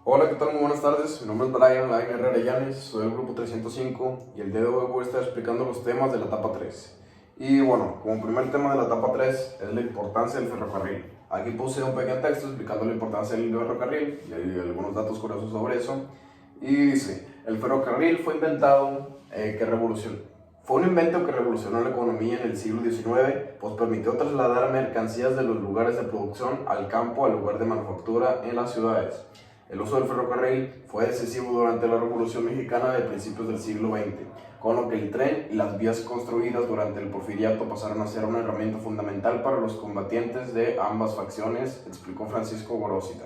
Hola, ¿qué tal? Muy buenas tardes. Mi nombre es Brian Herrera Llanes, soy del grupo 305 y el día de hoy voy a estar explicando los temas de la etapa 3. Y bueno, como primer tema de la etapa 3 es la importancia del ferrocarril. Aquí puse un pequeño texto explicando la importancia del ferrocarril y hay algunos datos curiosos sobre eso. Y dice, el ferrocarril fue fue un invento que revolucionó la economía en el siglo XIX, pues permitió trasladar mercancías de los lugares de producción al campo al lugar de manufactura en las ciudades. El uso del ferrocarril fue decisivo durante la Revolución Mexicana de principios del siglo XX, con lo que el tren y las vías construidas durante el Porfiriato pasaron a ser una herramienta fundamental para los combatientes de ambas facciones, explicó Francisco Gorosita,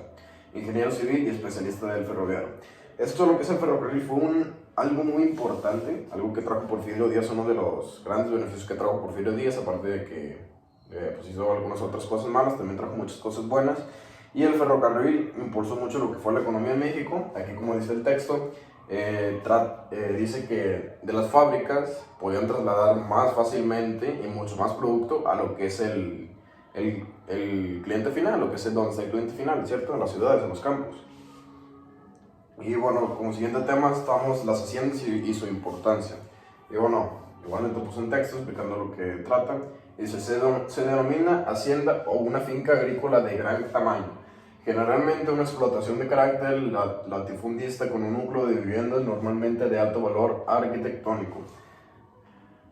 ingeniero civil y especialista del ferroviario. Esto, lo que es el ferrocarril, fue algo muy importante, algo que trajo Porfirio Díaz, uno de los grandes beneficios que trajo Porfirio Díaz, aparte de que pues hizo algunas otras cosas malas, también trajo muchas cosas buenas. Y el ferrocarril impulsó mucho lo que fue la economía en México. Aquí, como dice el texto, dice que de las fábricas podían trasladar más fácilmente y mucho más producto a lo que es el cliente final, lo que es donde está el cliente final, ¿cierto? En las ciudades, en los campos. Y bueno, como siguiente tema estamos las haciendas y su importancia. Y bueno, igualmente puse un texto explicando lo que trata. Dice, se denomina hacienda o una finca agrícola de gran tamaño. Generalmente una explotación de carácter latifundista con un núcleo de viviendas normalmente de alto valor arquitectónico.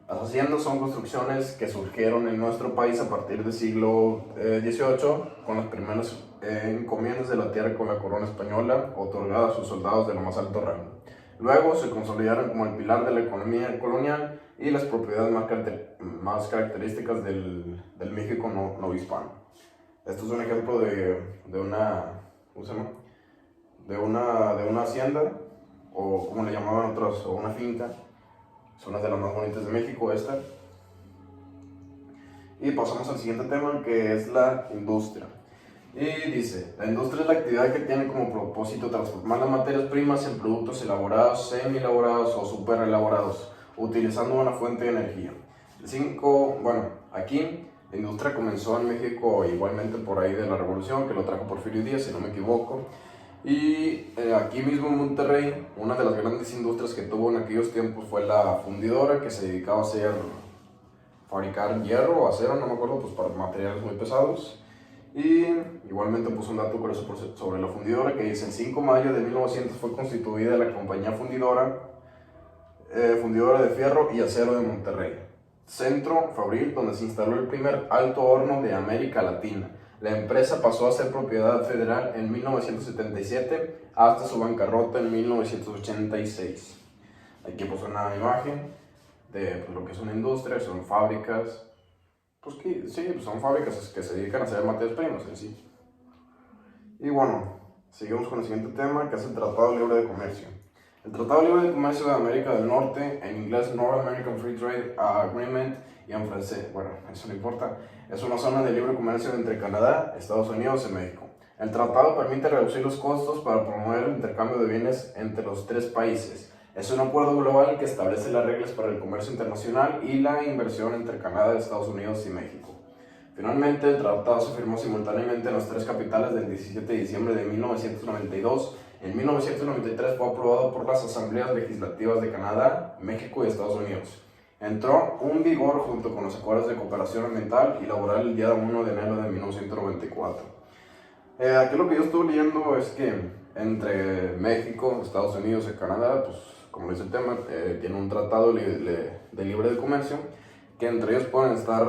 Las haciendas son construcciones que surgieron en nuestro país a partir del siglo XVIII, con las primeras encomiendas de la tierra con la corona española otorgada a sus soldados de lo más alto rango. Luego se consolidaron como el pilar de la economía colonial y las propiedades más características del México no hispano. Esto es un ejemplo de una, ¿cómo se llama? De una hacienda, o como le llamaban otros, o una finca. Es una de las más bonitas de México, esta. Y pasamos al siguiente tema, que es la industria. Y dice, la industria es la actividad que tiene como propósito transformar las materias primas en productos elaborados, semi-elaborados o super-elaborados, utilizando una fuente de energía. Aquí la industria comenzó en México igualmente por ahí de la Revolución, que lo trajo Porfirio Díaz, si no me equivoco. Y aquí mismo en Monterrey, una de las grandes industrias que tuvo en aquellos tiempos fue la fundidora, que se dedicaba a fabricar hierro o acero, no me acuerdo, pues para materiales muy pesados. Y igualmente puso un dato curioso sobre la fundidora, que dice, el 5 de mayo de 1900 fue constituida la compañía fundidora de fierro y acero de Monterrey, centro fabril donde se instaló el primer alto horno de América Latina. La empresa pasó a ser propiedad federal en 1977 hasta su bancarrota en 1986. Aquí puso una imagen de lo que es una industria, son fábricas, son fábricas que se dedican a hacer materias primas en sí. Y bueno, seguimos con el siguiente tema, que es el Tratado Libre de Comercio. El Tratado Libre de Comercio de América del Norte, en inglés North American Free Trade Agreement, y en francés, bueno, eso no importa, es una zona de libre comercio entre Canadá, Estados Unidos y México. El tratado permite reducir los costos para promover el intercambio de bienes entre los tres países. Es un acuerdo global que establece las reglas para el comercio internacional y la inversión entre Canadá, Estados Unidos y México. Finalmente, el tratado se firmó simultáneamente en las tres capitales del 17 de diciembre de 1992. En 1993 fue aprobado por las asambleas legislativas de Canadá, México y Estados Unidos. Entró en vigor junto con los acuerdos de cooperación ambiental y laboral el día 1 de enero de 1994. Aquí lo que yo estuve leyendo es que entre México, Estados Unidos y Canadá, pues como dice el tema, tiene un tratado de libre de comercio, que entre ellos pueden estar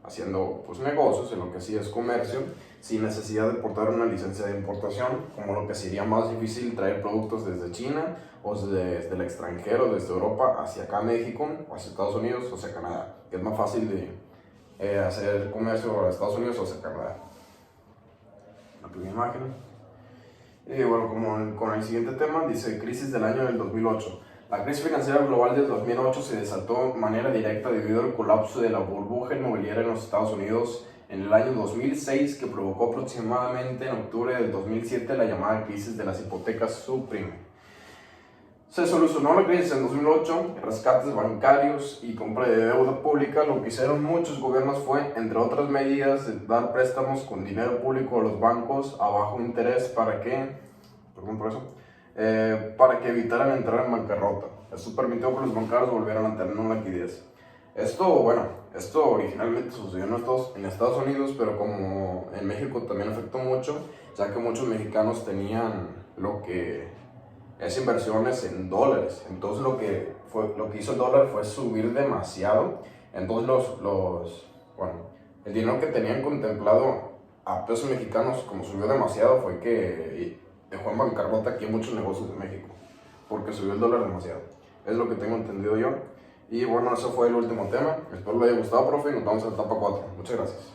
haciendo pues negocios en lo que sí es comercio, sin necesidad de portar una licencia de importación, como lo que sería más difícil traer productos desde China o desde el extranjero, desde Europa hacia acá México, o hacia Estados Unidos o hacia Canadá, que es más fácil de hacer comercio a Estados Unidos o hacia Canadá. La primera imagen. Y bueno, como con el siguiente tema, dice crisis del año del 2008. La crisis financiera global del 2008 se desató de manera directa debido al colapso de la burbuja inmobiliaria en los Estados Unidos en el año 2006, que provocó aproximadamente en octubre del 2007 la llamada crisis de las hipotecas subprime. Se solucionó la crisis en 2008, rescates bancarios y compra de deuda pública. Lo que hicieron muchos gobiernos fue, entre otras medidas, dar préstamos con dinero público a los bancos a bajo interés para que perdón por eso, para que evitaran entrar en bancarrota. Esto permitió que los bancarios volvieran a tener una liquidez. Esto originalmente sucedió en Estados Unidos, pero como en México también afectó mucho, ya que muchos mexicanos tenían lo que es inversiones en dólares. Entonces lo que hizo el dólar fue subir demasiado. Entonces el dinero que tenían contemplado a pesos mexicanos, como subió demasiado, fue que dejó en bancarrota aquí muchos negocios de México, porque subió el dólar demasiado. Es lo que tengo entendido yo. Y bueno, eso fue el último tema. Espero le haya gustado, profe, y nos vemos en la etapa 4. Muchas gracias.